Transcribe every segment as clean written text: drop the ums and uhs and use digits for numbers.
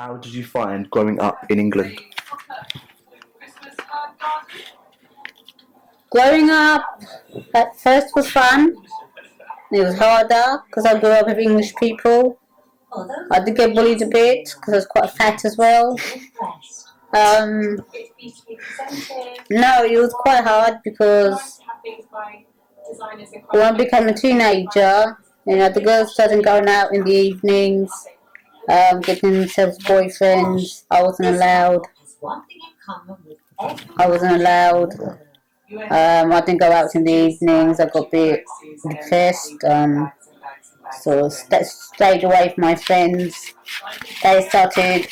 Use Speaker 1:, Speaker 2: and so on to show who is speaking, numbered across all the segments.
Speaker 1: How did you find growing up in England?
Speaker 2: Growing up at first was fun. It was harder because I grew up with English people. I did get bullied a bit because I was quite fat as well. Um, no, it was quite hard because when I became a teenager, the girls started going out in the evenings, getting themselves boyfriends. I wasn't allowed. I wasn't allowed. I didn't go out in the evenings. I got a bit depressed. So stayed away from my friends. They started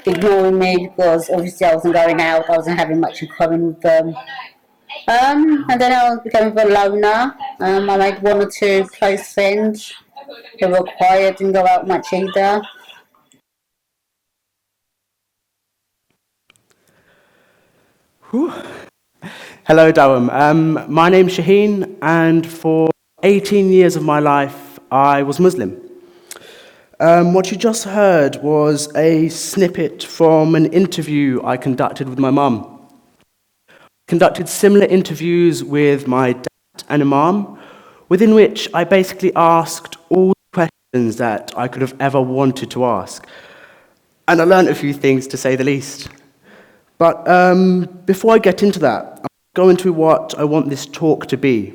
Speaker 2: ignoring me because obviously I wasn't going out. I wasn't having much in common with them. And then I became a bit loner. I made one or two close friends who were quiet, didn't go out much either.
Speaker 3: Hello, Durham. My name's Shaheen, and for 18 years of my life, I was Muslim. What you just heard was a snippet from an interview I conducted with my mum. Conducted similar interviews with my dad and Imam, within which I basically asked all the questions that I could have ever wanted to ask. And I learned a few things, to say the least. But before I get into that, I'll go into what I want this talk to be.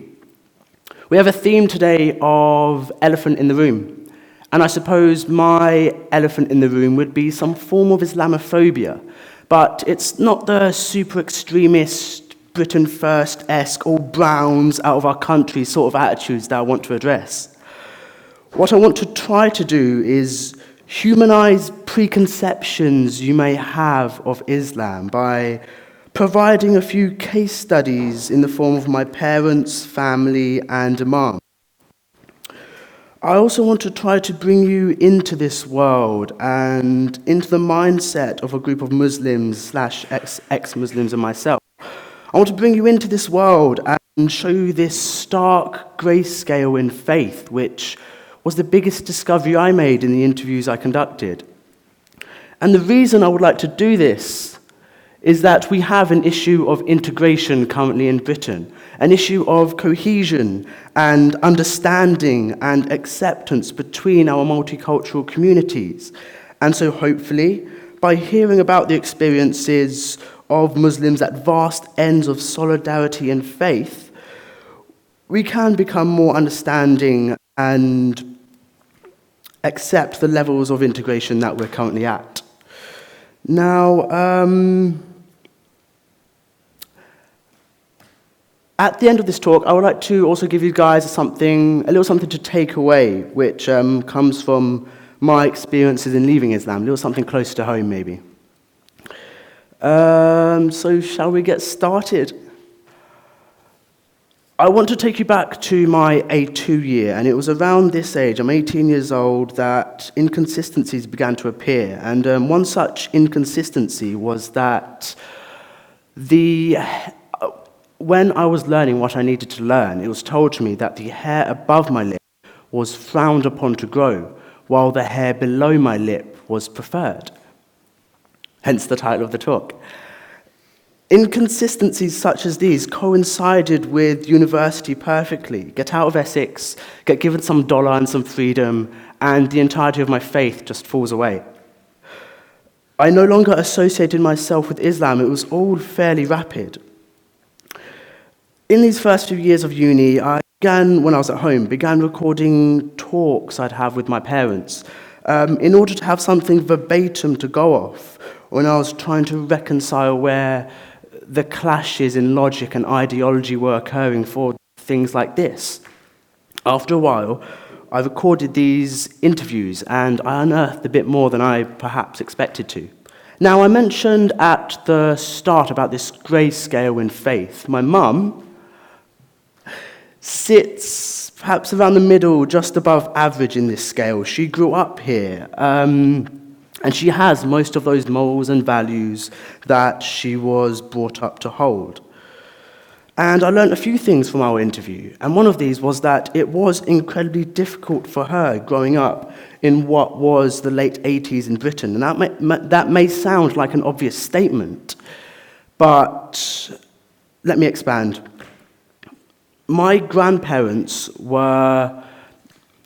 Speaker 3: We have a theme today of elephant in the room. And I suppose my elephant in the room would be some form of Islamophobia. But it's not the super extremist, Britain First-esque, all browns out of our country sort of attitudes that I want to address. What I want to try to do is humanize preconceptions you may have of Islam by providing a few case studies in the form of my parents, family, and Imam. I also want to try to bring you into this world and into the mindset of a group of Muslims / ex-Muslims and myself. I want to bring you into this world and show you this stark grayscale in faith, which was the biggest discovery I made in the interviews I conducted. And the reason I would like to do this is that we have an issue of integration currently in Britain, an issue of cohesion and understanding and acceptance between our multicultural communities. And so hopefully, by hearing about the experiences of Muslims at vast ends of solidarity and faith, we can become more understanding and accept the levels of integration that we're currently at. Now, at the end of this talk, I would like to also give you guys a little something to take away, which comes from my experiences in leaving Islam, a little something close to home, maybe. So shall we get started? I want to take you back to my A2 year, and it was around this age, I'm 18 years old, that inconsistencies began to appear. And one such inconsistency was that when I was learning what I needed to learn, it was told to me that the hair above my lip was frowned upon to grow, while the hair below my lip was preferred. Hence the title of the talk. Inconsistencies such as these coincided with university perfectly. Get out of Essex, get given some dollar and some freedom, and the entirety of my faith just falls away. I no longer associated myself with Islam. It was all fairly rapid. In these first few years of uni, when I was at home, began recording talks I'd have with my parents in order to have something verbatim to go off when I was trying to reconcile where the clashes in logic and ideology were occurring for things like this. After a while, I recorded these interviews and I unearthed a bit more than I perhaps expected to. Now, I mentioned at the start about this grayscale in faith. My mum sits perhaps around the middle, just above average in this scale. She grew up here. And she has most of those morals and values that she was brought up to hold. And I learned a few things from our interview, and one of these was that it was incredibly difficult for her growing up in what was the late 80s in Britain. And that may sound like an obvious statement, but let me expand. My grandparents were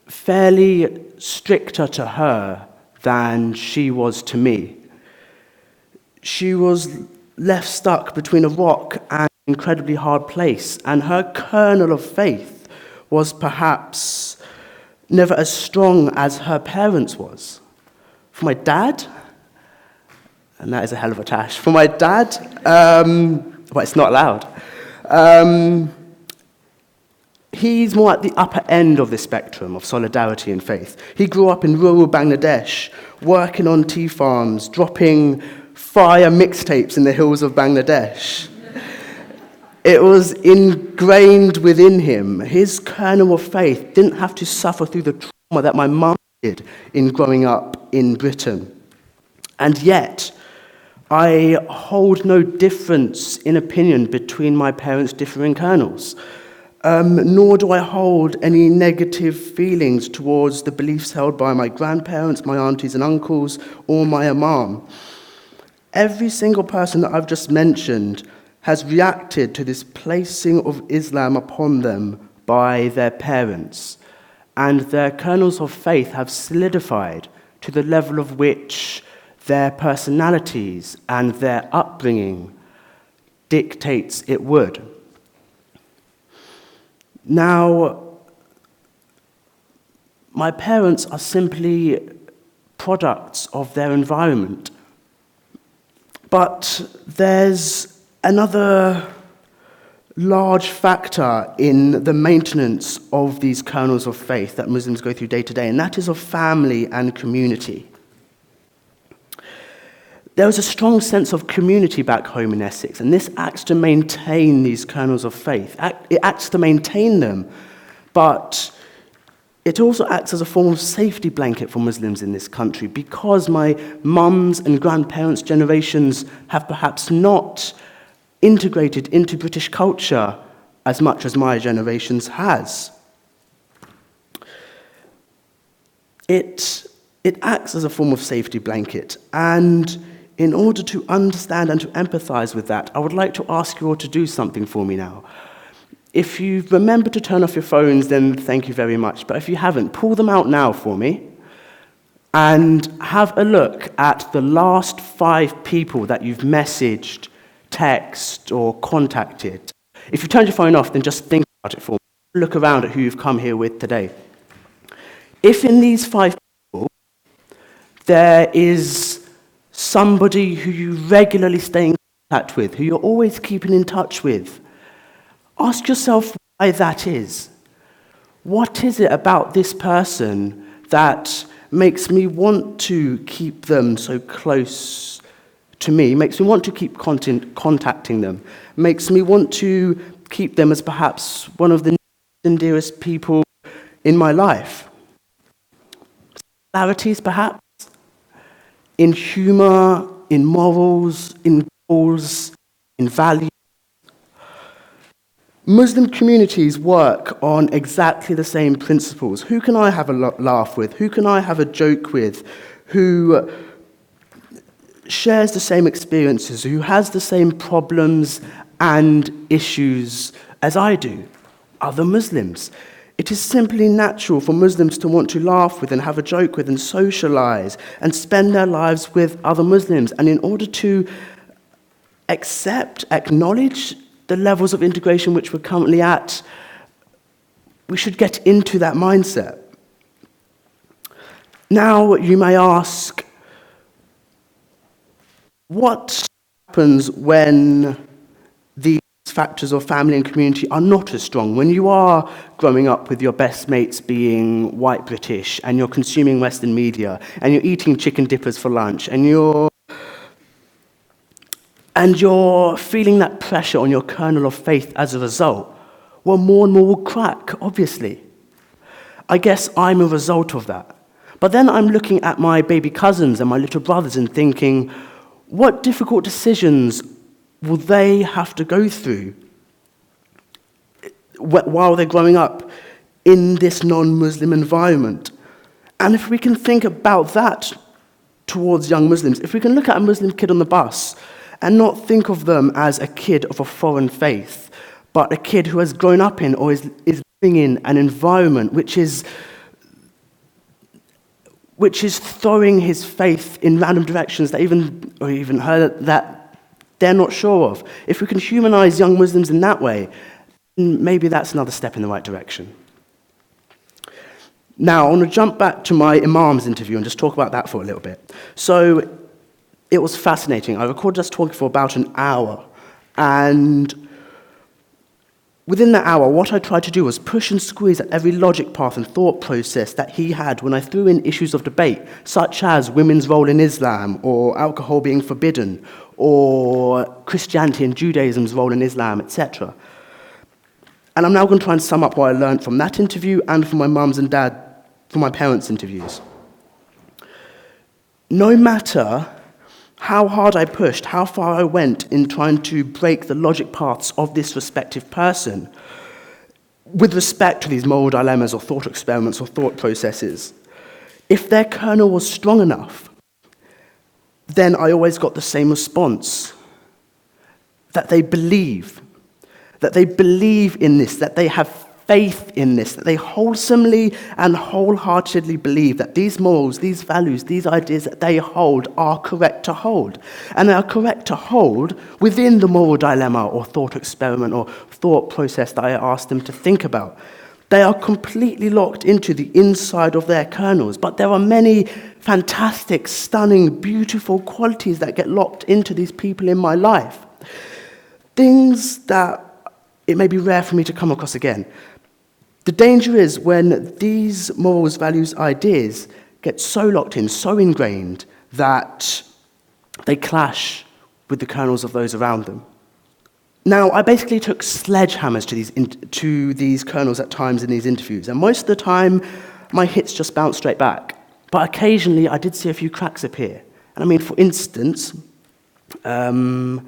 Speaker 3: fairly stricter to her than she was to me. She was left stuck between a rock and an incredibly hard place, and her kernel of faith was perhaps never as strong as her parents' was. For my dad, and that is a hell of a tash, for my dad, well, it's not allowed, he's more at the upper end of the spectrum of solidarity and faith. He grew up in rural Bangladesh, working on tea farms, dropping fire mixtapes in the hills of Bangladesh. It was ingrained within him. His kernel of faith didn't have to suffer through the trauma that my mum did in growing up in Britain. And yet, I hold no difference in opinion between my parents' differing kernels. Nor do I hold any negative feelings towards the beliefs held by my grandparents, my aunties and uncles, or my imam. Every single person that I've just mentioned has reacted to this placing of Islam upon them by their parents, and their kernels of faith have solidified to the level of which their personalities and their upbringing dictates it would. Now, my parents are simply products of their environment. But there's another large factor in the maintenance of these kernels of faith that Muslims go through day to day, and that is of family and community. There is a strong sense of community back home in Essex, and this acts to maintain these kernels of faith. It acts to maintain them, but it also acts as a form of safety blanket for Muslims in this country, because my mum's and grandparents' generations have perhaps not integrated into British culture as much as my generation's has. It acts as a form of safety blanket, and in order to understand and to empathize with that, I would like to ask you all to do something for me now. If you've remembered to turn off your phones, then thank you very much. But if you haven't, pull them out now for me and have a look at the last 5 people that you've messaged, text, or contacted. If you turned your phone off, then just think about it for me. Look around at who you've come here with today. If in these 5 people there is somebody who you regularly stay in contact with, who you're always keeping in touch with, ask yourself why that is. What is it about this person that makes me want to keep them so close to me, makes me want to keep contacting them, makes me want to keep them as perhaps one of the dearest people in my life? Similarities, perhaps? In humor, in morals, in goals, in values. Muslim communities work on exactly the same principles. Who can I have a laugh with? Who can I have a joke with? Who shares the same experiences? Who has the same problems and issues as I do? Other Muslims. It is simply natural for Muslims to want to laugh with and have a joke with and socialize and spend their lives with other Muslims. And in order to acknowledge the levels of integration which we're currently at, we should get into that mindset. Now, you may ask, what happens when these factors of family and community are not as strong? When you are growing up with your best mates being white British, and you're consuming Western media, and you're eating chicken dippers for lunch, and you're feeling that pressure on your kernel of faith as a result, well, more and more will crack, obviously. I guess I'm a result of that. But then I'm looking at my baby cousins and my little brothers and thinking, what difficult decisions will they have to go through while they're growing up in this non-Muslim environment. And if we can think about that towards young Muslims, if we can look at a Muslim kid on the bus and not think of them as a kid of a foreign faith, but a kid who has grown up in or is living in an environment which is throwing his faith in random directions that even her that they're not sure of. If we can humanize young Muslims in that way, maybe that's another step in the right direction. Now, I want to jump back to my Imam's interview and just talk about that for a little bit. So, it was fascinating. I recorded us talking for about an hour, and within that hour, what I tried to do was push and squeeze at every logic path and thought process that he had when I threw in issues of debate, such as women's role in Islam, or alcohol being forbidden, or Christianity and Judaism's role in Islam, etc. And I'm now going to try and sum up what I learned from that interview and from my parents' interviews. No matter how hard I pushed, how far I went in trying to break the logic paths of this respective person with respect to these moral dilemmas or thought experiments or thought processes, if their kernel was strong enough, then I always got the same response, that they believe in this, that they have faith in this, that they wholesomely and wholeheartedly believe that these morals, these values, these ideas that they hold are correct to hold. And they are correct to hold within the moral dilemma or thought experiment or thought process that I asked them to think about. They are completely locked into the inside of their kernels, but there are many fantastic, stunning, beautiful qualities that get locked into these people in my life. Things that it may be rare for me to come across again. The danger is when these morals, values, ideas get so locked in, so ingrained, that they clash with the kernels of those around them. Now, I basically took sledgehammers to these kernels at times in these interviews, and most of the time, my hits just bounced straight back. But occasionally, I did see a few cracks appear. And I mean, for instance, when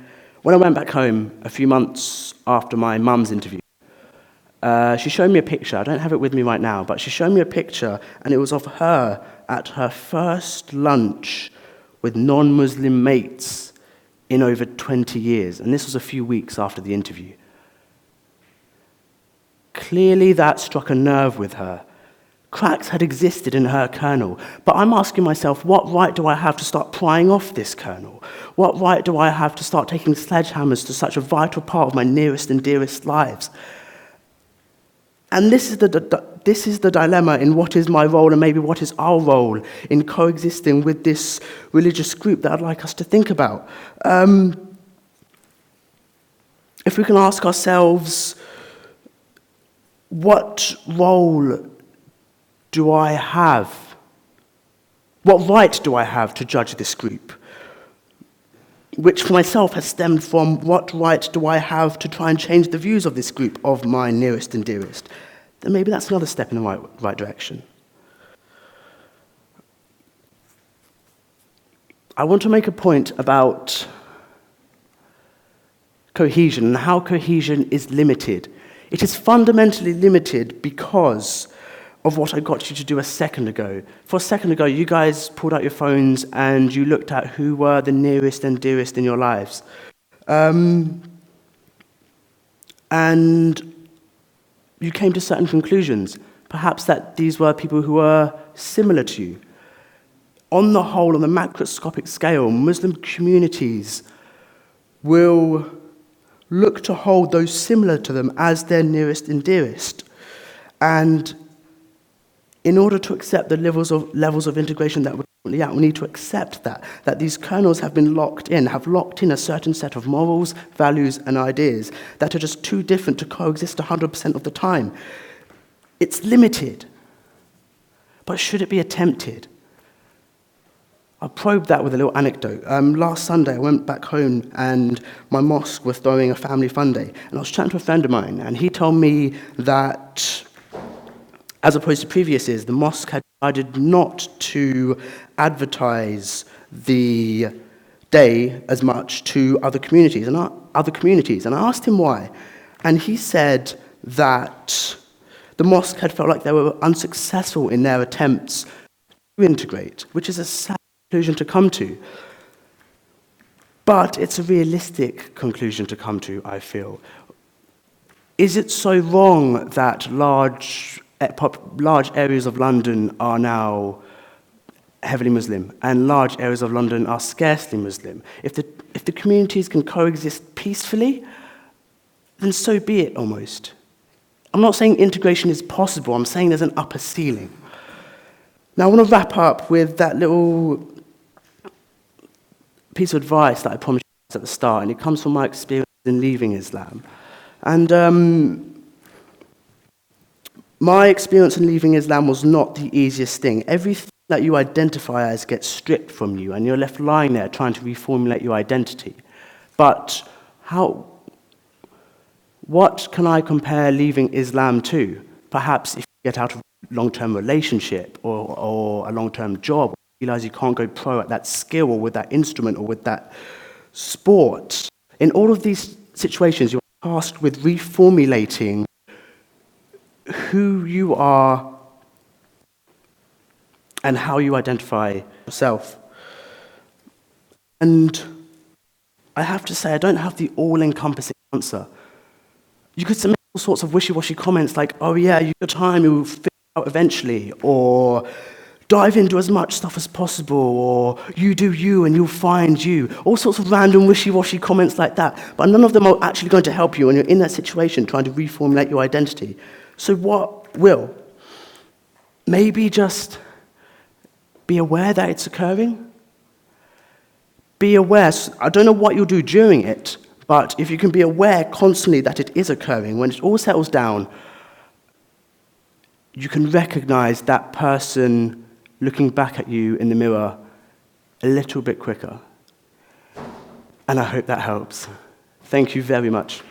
Speaker 3: I went back home a few months after my mum's interview, she showed me a picture. I don't have it with me right now, but she showed me a picture, and it was of her at her first lunch with non-Muslim mates in over 20 years. And this was a few weeks after the interview. Clearly, that struck a nerve with her. Cracks had existed in her kernel, but I'm asking myself, what right do I have to start prying off this kernel? What right do I have to start taking sledgehammers to such a vital part of my nearest and dearest lives? And this is the dilemma in what is my role and maybe what is our role in coexisting with this religious group that I'd like us to think about. If we can ask ourselves, what role do I have? What right do I have to judge this group? Which for myself has stemmed from what right do I have to try and change the views of this group of my nearest and dearest? Then maybe that's another step in the right direction. I want to make a point about cohesion and how cohesion is limited. It is fundamentally limited because of what I got you to do a second ago. For a second ago, you guys pulled out your phones and you looked at who were the nearest and dearest in your lives. And you came to certain conclusions. Perhaps that these were people who were similar to you. On the whole, on the macroscopic scale, Muslim communities will look to hold those similar to them as their nearest and dearest. And in order to accept the levels of integration that we're currently at, we need to accept that these kernels have locked in a certain set of morals, values, and ideas that are just too different to coexist 100% of the time. It's limited, but should it be attempted? I'll probe that with a little anecdote. Last Sunday, I went back home and my mosque was throwing a family fun day, and I was chatting to a friend of mine, and he told me that as opposed to previous years, the mosque had decided not to advertise the day as much to other communities. And I asked him why. And he said that the mosque had felt like they were unsuccessful in their attempts to integrate, which is a sad conclusion to come to. But it's a realistic conclusion to come to, I feel. Is it so wrong that large areas of London are now heavily Muslim, and large areas of London are scarcely Muslim? If the communities can coexist peacefully, then so be it, almost. I'm not saying integration is possible, I'm saying there's an upper ceiling. Now, I want to wrap up with that little piece of advice that I promised you at the start, and it comes from my experience in leaving Islam. And my experience in leaving Islam was not the easiest thing. Everything that you identify as gets stripped from you, and you're left lying there trying to reformulate your identity. But what can I compare leaving Islam to? Perhaps if you get out of a long-term relationship or a long-term job, you realize you can't go pro at that skill or with that instrument or with that sport. In all of these situations, you're tasked with reformulating who you are and how you identify yourself. And I have to say, I don't have the all-encompassing answer. You could submit all sorts of wishy-washy comments like, oh yeah, your time, you'll figure it out eventually, or dive into as much stuff as possible, or you do you and you'll find you. All sorts of random wishy-washy comments like that, but none of them are actually going to help you when you're in that situation trying to reformulate your identity. So what will? Maybe just be aware that it's occurring. Be aware. I don't know what you'll do during it, but if you can be aware constantly that it is occurring, when it all settles down, you can recognize that person looking back at you in the mirror a little bit quicker. And I hope that helps. Thank you very much.